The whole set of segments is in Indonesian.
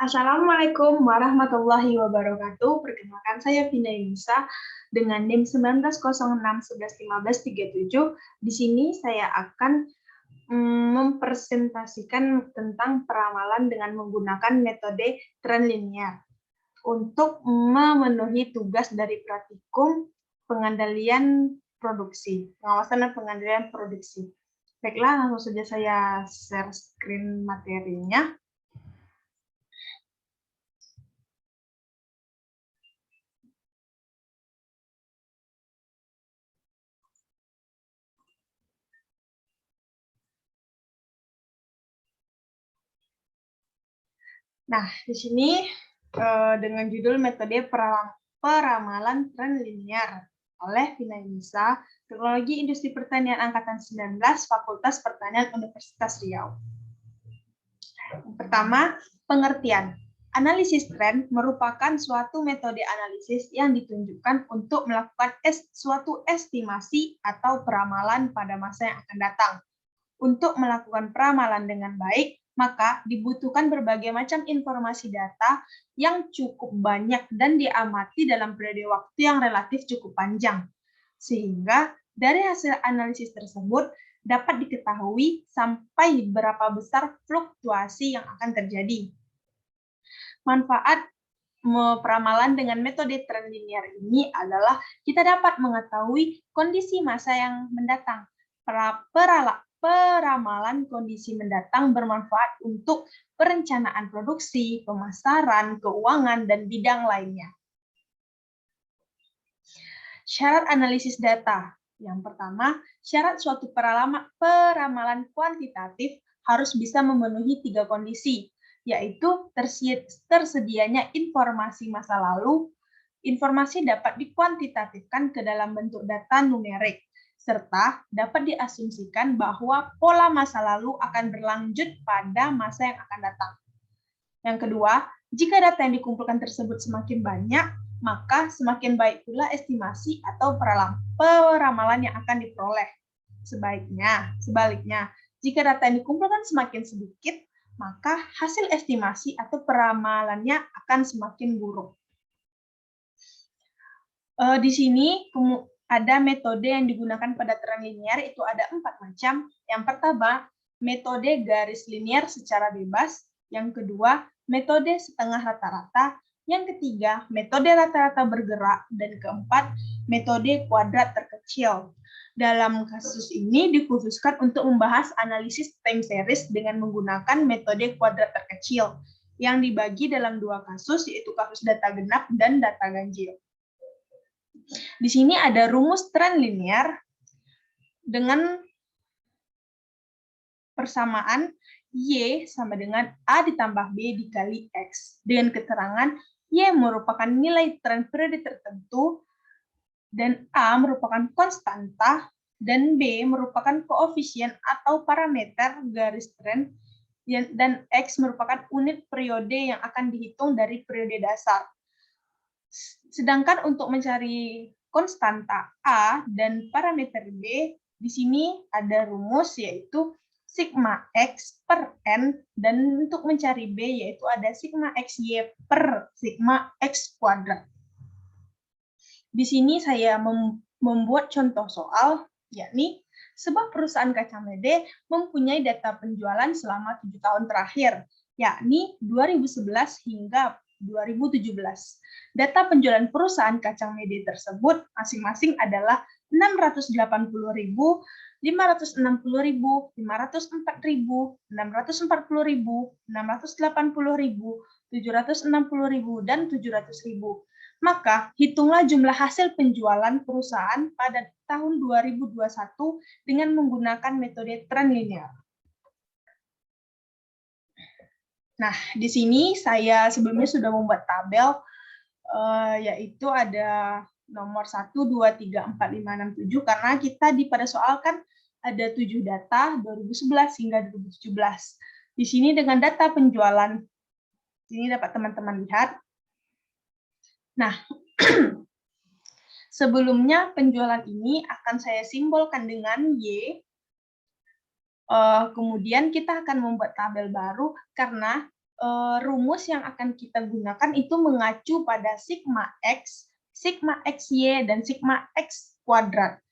Assalamualaikum warahmatullahi wabarakatuh. Perkenalkan saya Vina Yunusa dengan NIM 1906111537. Di sini saya akan mempresentasikan tentang peramalan dengan menggunakan metode tren linear untuk memenuhi tugas dari praktikum pengendalian produksi, pengawasan dan pengendalian produksi. Baiklah, langsung saja saya share screen materinya. Nah, di sini dengan judul metode peramalan tren linear oleh Vina Yunusa, Teknologi Industri Pertanian Angkatan 19, Fakultas Pertanian Universitas Riau. Yang pertama, pengertian. Analisis tren merupakan suatu metode analisis yang ditunjukkan untuk melakukan suatu estimasi atau peramalan pada masa yang akan datang. Untuk melakukan peramalan dengan baik, maka dibutuhkan berbagai macam informasi data yang cukup banyak dan diamati dalam periode waktu yang relatif cukup panjang. Sehingga dari hasil analisis tersebut dapat diketahui sampai berapa besar fluktuasi yang akan terjadi. Manfaat peramalan dengan metode tren linear ini adalah kita dapat mengetahui kondisi masa yang mendatang. Peramalan kondisi mendatang bermanfaat untuk perencanaan produksi, pemasaran, keuangan, dan bidang lainnya. Syarat analisis data. Yang pertama, syarat suatu peramalan kuantitatif harus bisa memenuhi 3 kondisi, yaitu tersedianya informasi masa lalu, informasi dapat dikuantitatifkan ke dalam bentuk data numerik, serta dapat diasumsikan bahwa pola masa lalu akan berlanjut pada masa yang akan datang. Yang kedua, jika data yang dikumpulkan tersebut semakin banyak, maka semakin baik pula estimasi atau peramalan yang akan diperoleh. Sebaliknya, jika data yang dikumpulkan semakin sedikit, maka hasil estimasi atau peramalannya akan semakin buruk. Di sini ada metode yang digunakan pada tren linear, itu ada 4 macam. Yang pertama, metode garis linear secara bebas. Yang kedua, metode setengah rata-rata. Yang ketiga, metode rata-rata bergerak. Dan keempat, metode kuadrat terkecil. Dalam kasus ini dikhususkan untuk membahas analisis time series dengan menggunakan metode kuadrat terkecil yang dibagi dalam 2 kasus, yaitu kasus data genap dan data ganjil. Di sini ada rumus tren linear dengan persamaan Y sama dengan A ditambah B dikali X. Dengan keterangan Y merupakan nilai tren periode tertentu, dan A merupakan konstanta, dan B merupakan koefisien atau parameter garis tren, dan X merupakan unit periode yang akan dihitung dari periode dasar. Sedangkan untuk mencari konstanta A dan parameter B, di sini ada rumus yaitu sigma X per N, dan untuk mencari B yaitu ada sigma XY per sigma X kuadrat. Di sini saya membuat contoh soal, yakni sebuah perusahaan kacang mede mempunyai data penjualan selama 7 tahun terakhir, yakni 2011 hingga 2017. Data penjualan perusahaan kacang mede tersebut masing-masing adalah 680.000, 560.000, 504.000, 640.000, 680.000, 760.000, dan 700.000. Maka, hitunglah jumlah hasil penjualan perusahaan pada tahun 2021 dengan menggunakan metode tren linear. Nah, di sini saya sebelumnya sudah membuat tabel, yaitu ada nomor 1, 2, 3, 4, 5, 6, 7, karena kita pada soal kan ada 7 data 2011 hingga 2017. Di sini dengan data penjualan, ini dapat teman-teman lihat. Nah, sebelumnya penjualan ini akan saya simbolkan dengan Y. Kemudian kita akan membuat tabel baru karena rumus yang akan kita gunakan itu mengacu pada sigma XY, dan sigma X kuadrat.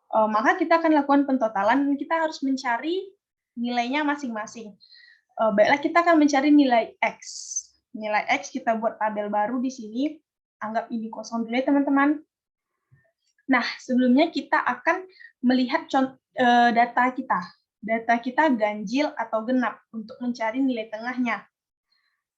Maka kita akan lakukan pentotalan, dan kita harus mencari nilainya masing-masing. Baiklah, kita akan mencari nilai X. Nilai X kita buat tabel baru di sini. Anggap ini kosong dulu ya, teman-teman. Nah, sebelumnya kita akan melihat data kita. Data kita ganjil atau genap untuk mencari nilai tengahnya.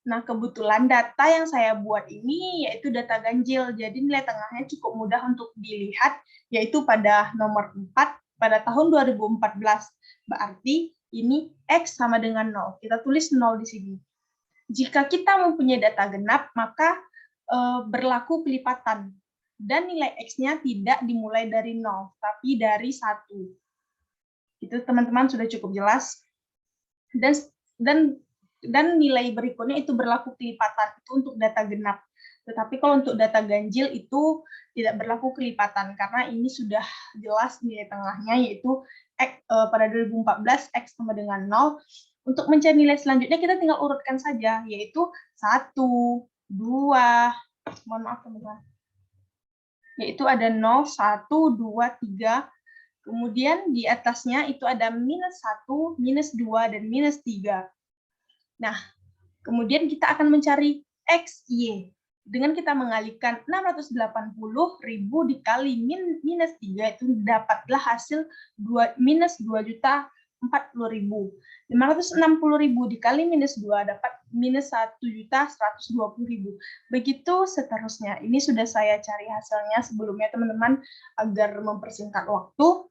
Nah, kebetulan data yang saya buat ini yaitu data ganjil, jadi nilai tengahnya cukup mudah untuk dilihat, yaitu pada nomor 4 pada tahun 2014. Berarti ini X sama dengan 0. Kita tulis 0 di sini. Jika kita mempunyai data genap, maka berlaku pelipatan. Dan nilai X-nya tidak dimulai dari 0, tapi dari 1. Itu teman-teman sudah cukup jelas. Dan nilai berikutnya itu berlaku kelipatan, itu untuk data genap. Tetapi kalau untuk data ganjil itu tidak berlaku kelipatan, karena ini sudah jelas nilai tengahnya, yaitu pada 2014 X sama dengan 0. Untuk mencari nilai selanjutnya kita tinggal urutkan saja, yaitu 1, 2, mohon maaf teman-teman, yaitu ada 0, 1, 2, 3, kemudian di atasnya itu ada -1, -2, dan -3. Nah, kemudian kita akan mencari XY. Dengan kita mengalihkan 680.000 dikali -3, itu dapatlah hasil -2.040.000. 560.000 dikali -2 dapat -1.120.000. Begitu seterusnya. Ini sudah saya cari hasilnya sebelumnya, teman-teman, agar mempersingkat waktu.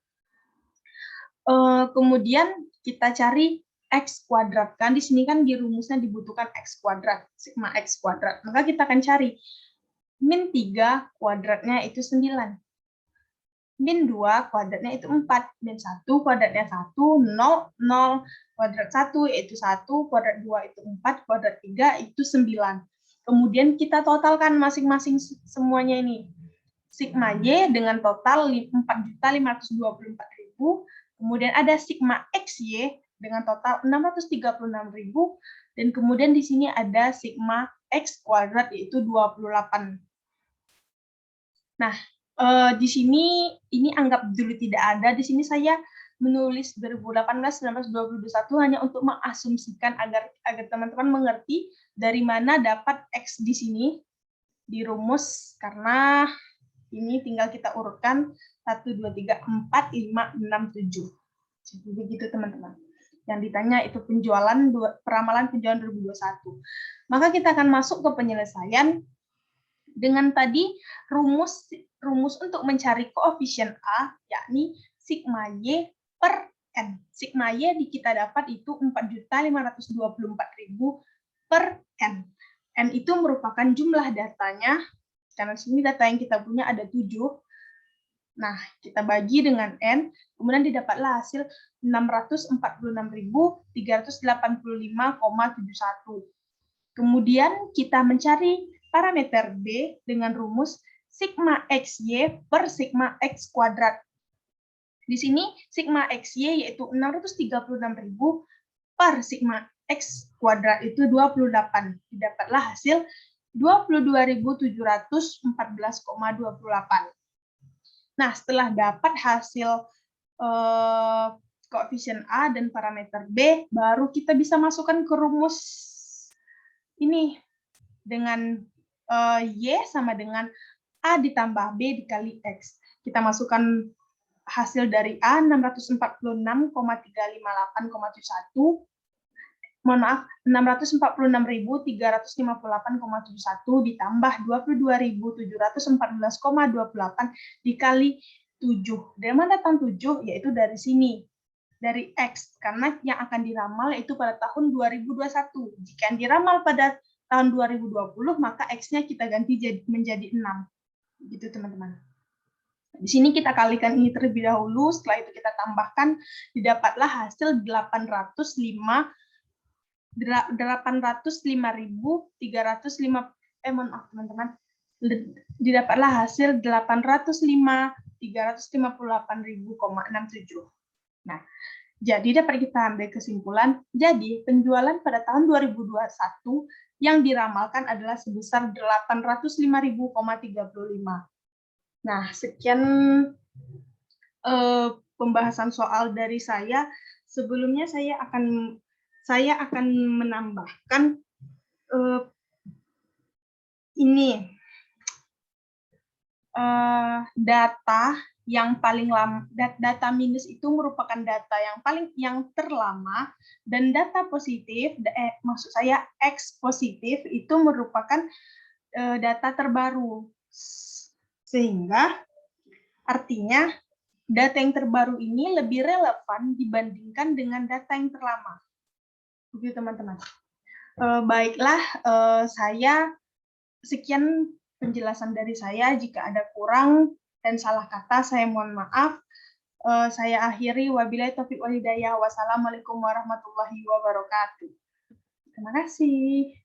Kemudian kita cari X kuadrat, kan di sini kan di rumusnya dibutuhkan X kuadrat, sigma X kuadrat. Maka kita akan cari -3 kuadratnya itu 9. -2 kuadratnya itu 4. -1 kuadratnya 1, 0, 0, kuadrat 1 yaitu 1, kuadrat 2 itu 4, kuadrat 3 itu 9. Kemudian kita totalkan masing-masing semuanya ini. Sigma Y dengan total 4.524.000, kemudian ada sigma XY dengan total 636.000, dan kemudian di sini ada sigma X kuadrat yaitu 28. Nah, di sini ini anggap dulu tidak ada. Di sini saya menulis 2018, 19, 2021 hanya untuk mengasumsikan agar teman-teman mengerti dari mana dapat X di sini di rumus, karena ini tinggal kita urutkan 1, 2, 3, 4, 5, 6, 7. Jadi begitu teman-teman. Yang ditanya itu peramalan penjualan 2021. Maka kita akan masuk ke penyelesaian dengan tadi rumus untuk mencari koefisien A, yakni sigma Y per N. Sigma Y kita dapat itu 4.524.000 per N. N itu merupakan jumlah datanya, karena sini data yang kita punya ada 7. Nah, kita bagi dengan N, kemudian didapatlah hasil 646.385,71. Kemudian kita mencari parameter B dengan rumus sigma XY per sigma X kuadrat. Di sini sigma XY yaitu 636.000 per sigma X kuadrat itu 28. Didapatlah hasil 22.714,28. Nah, setelah dapat hasil koefisien A dan parameter B, baru kita bisa masukkan ke rumus ini dengan Y sama dengan A ditambah B dikali X. Kita masukkan hasil dari A 646,358,71. Mohon maaf, 646.358,71 ditambah 22.714,28 dikali 7. Dari mana datang 7? Yaitu dari sini, dari X. Karena yang akan diramal yaitu pada tahun 2021. Jika yang diramal pada tahun 2020, maka X-nya kita ganti menjadi 6. Gitu, teman-teman. Di sini kita kalikan ini terlebih dahulu, setelah itu kita tambahkan, didapatlah hasil 805.305, mohon maaf teman-teman, didapatlah hasil 805.358.000,67. Nah, Jadi dapat kita ambil kesimpulan, jadi penjualan pada tahun 2021 yang diramalkan adalah sebesar 805.035. Nah, sekian pembahasan soal dari saya. Sebelumnya saya akan menambahkan ini data yang paling lama. Data minus itu merupakan data yang terlama, dan data positif, maksud saya X positif itu merupakan data terbaru. Sehingga artinya data yang terbaru ini lebih relevan dibandingkan dengan data yang terlama. Begitu teman-teman. Baiklah, sekian penjelasan dari saya. Jika ada kurang dan salah kata, saya mohon maaf. Saya akhiri, wabillahi taufiq wal hidayah. Wassalamualaikum warahmatullahi wabarakatuh. Terima kasih.